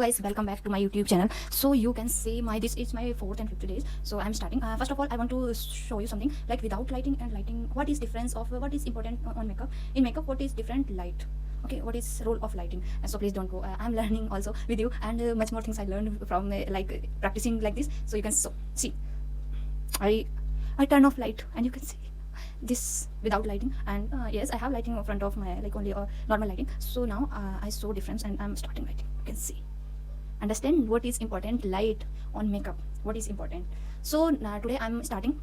Guys, welcome back to my YouTube channel. So you can see this is my 4th and 5th days. So I'm starting. First of all, I want to show you something like without lighting and lighting. What is difference of what is important on makeup? In makeup, what is different light? Okay, what is role of lighting? So please don't go. I'm learning also with you, and much more things I learned from practicing like this. So you can see. I turn off light, and you can see this without lighting, and yes, I have lighting in front of my only normal lighting. So now I saw difference, and I'm starting lighting. You can see, understand what is important light on makeup, what is important. So today I'm starting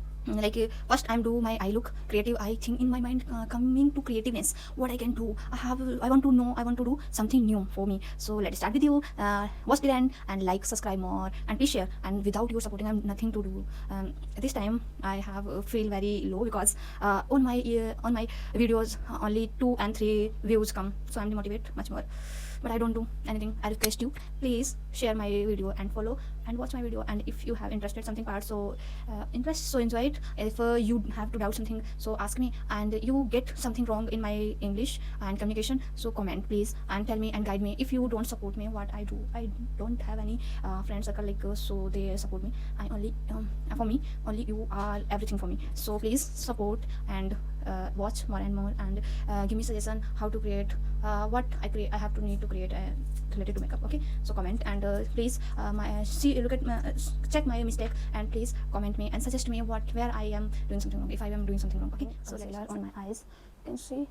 first I'm do my eye look creative eye thing in my mind, coming to creativeness, what I can do. I want to know, I want to do something new for me. So let's start with you. Watch the end and like, subscribe more, and please share. And without you supporting, I'm nothing to do. This time I have feel very low because on my videos only 2 and 3 views come, so I'm demotivated much more. But I don't do anything. I request you, please share my video and follow and watch my video. And if you have interested something part, so interest, so enjoy it. If you have to doubt something, so ask me. And you get something wrong in my English and communication, so comment please and tell me and guide me. If you don't support me, what I do, I don't have any friend circle so they support me. I only for me only you are everything for me. So please support and watch more and more, and give me suggestion how to create what I have to need to create related to makeup. Okay, so comment and please look at check my mistake, and please comment me and suggest me where I am doing something wrong, if I am doing something wrong. Okay, so concealer on my eyes, you can see.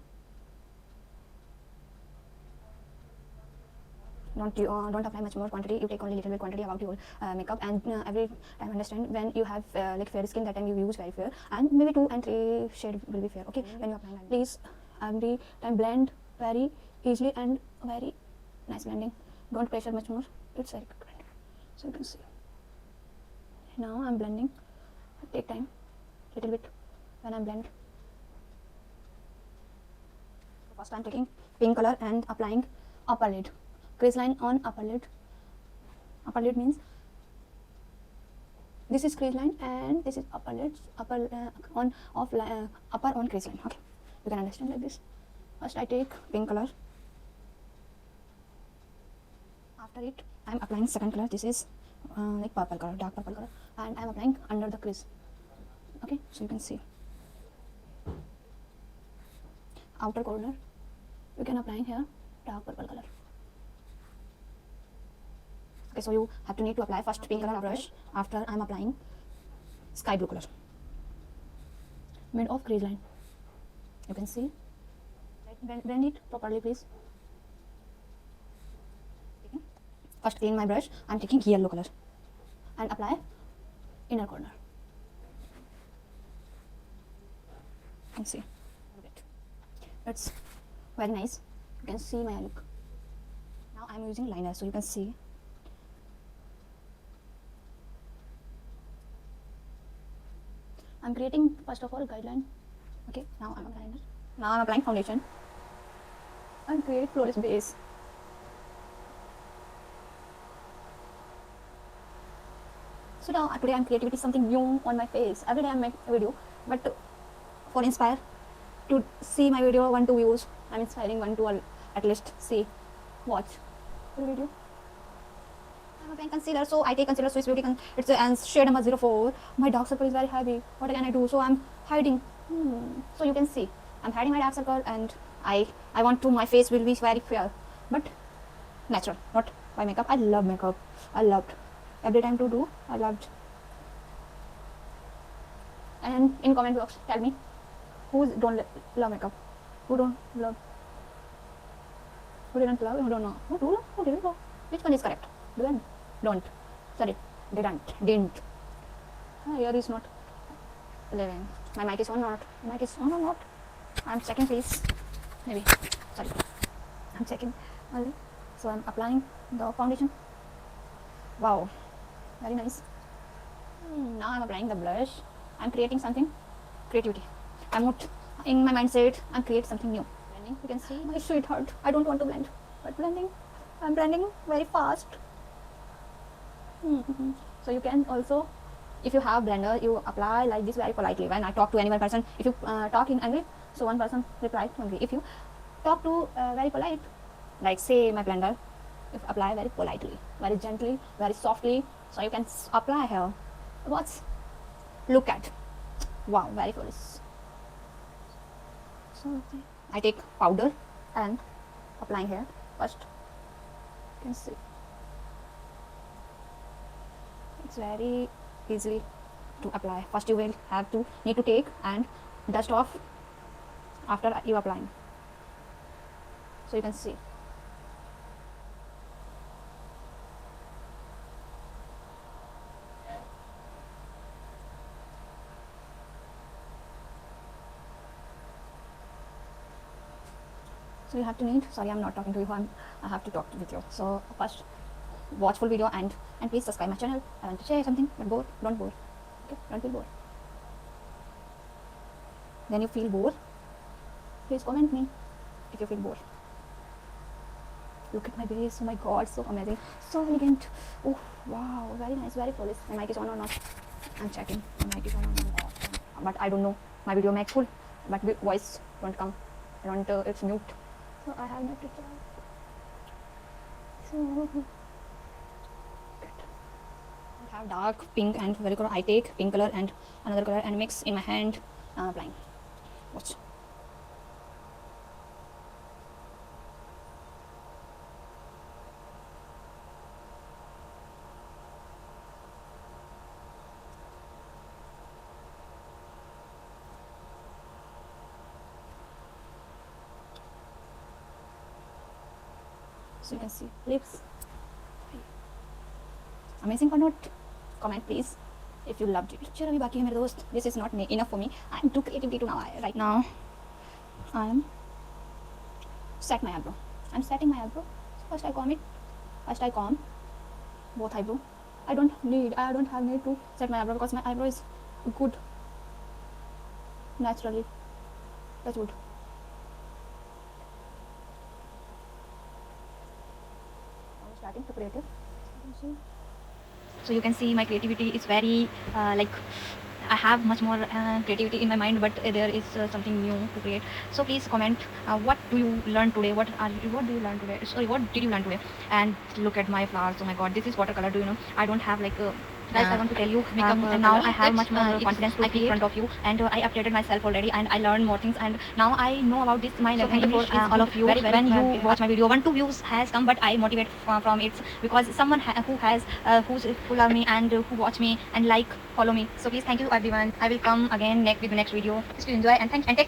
Don't apply much more quantity. You take only little bit quantity about your makeup, and every time understand when you have fair skin, that time you use very fair, and maybe 2 and 3 shade will be fair. Okay, when you apply liner, please every time blend very easily and very nice blending. Don't pressure much more, it's very quick blending. So you can see now I'm blending. Take time little bit when I'm blend. First I'm taking pink color and applying upper lid, crease line on upper lid. Upper lid means this is crease line and this is upper lid, upper on crease line. Okay, you can understand like this. First I take pink color, after it I'm applying second color. This is like purple color, dark purple color, and I'm applying under the crease. Okay, so you can see outer corner you can apply here dark purple color. Okay, so you have to need to apply first pink color brush, after I'm applying sky blue color mid of crease line. You can see, blend it properly please. First clean my brush, I'm taking yellow color and apply inner corner. You can see it's very nice. You can see my look. Now I'm using liner, so you can see I'm creating first of all guideline. Okay, now I'm applying. Now I'm applying foundation and create flawless base. So now today I'm creativity something new on my face. Every day I make a video, but for inspire to see my video 1-2 views, I'm inspiring 1-2 at least see, watch the video. I'm applying concealer, so I take concealer Swiss Beauty it's and shade number 04. My dark circle is very heavy. What can I do? So I'm hiding. So you can see I'm hiding my dark circle, and I want to my face will be very fair, but natural, not by makeup. I love makeup. I loved every time to do. I loved. And in comment box tell me who don't love makeup, who don't love, who didn't love, who don't know, who didn't know. Which one is correct? Don't. Sorry, didn't. Here is not living. My mic is on or not? Mic is on or not? I'm checking please. Maybe. Sorry. I'm checking only. So I'm applying the foundation. Wow. Very nice. Now I'm applying the blush. I'm creating something. Creativity. I'm not in my mindset. I'm creating something new. Blending. You can see my sweetheart. I don't want to blend, but blending. I'm blending very fast. So you can also, if you have blender, you apply like this very politely. When I talk to any one person, if you talk in English, so one person reply to English. If you talk to very polite, like say my blender, you apply very politely, very gently, very softly, so you can apply here. What's look at, wow, very foolish. So I take powder and applying here first. You can see it's very easily to apply. First you will have to need to take and dust off after you applying, so you can see. So you have to need, sorry I'm not talking to you, I have to talk with you. So first watch full video and please subscribe my channel. I want to share something, but don't bore. Okay, don't feel bored. Then you feel bored, please comment me if you feel bored. Look at my base, oh my god, so amazing, so elegant. Oh wow, very nice, very flawless. My mic is on or not? I'm checking. My mic is on or not, but I don't know. My video mic full, but voice don't come. I don't. It's mute. So I have not to check. So I have dark pink and very color. I take pink color and another color and mix in my hand. Applying. Watch. So you can see lips. Amazing or not? Comment please if you loved it. Picture अभी बाकी है मेरे दोस्त. This is not enough for me. I am too creativity to now. Right now I am set my eyebrow. I'm setting my eyebrow. First I comb it. First I comb both eyebrow. I don't have need to set my eyebrow because my eyebrow is good naturally. That's good. I'm starting to create it. So you can see my creativity is very like I have much more creativity in my mind, but there is something new to create. So please comment what do you learn today, what do you learn today, sorry, what did you learn today. And look at my flowers, oh my god, this is watercolor. Do you know I don't have like guys, I want to tell you makeup now I have much more confidence to speak in front of you, and I updated myself already, and I learned more things, and now I know about this. My level English is all of you. When you watch my video, 1-2 views has come, but I motivate from it because someone who love me and who watch me and like follow me. So please, thank you everyone. I will come again with the next video. Please enjoy and take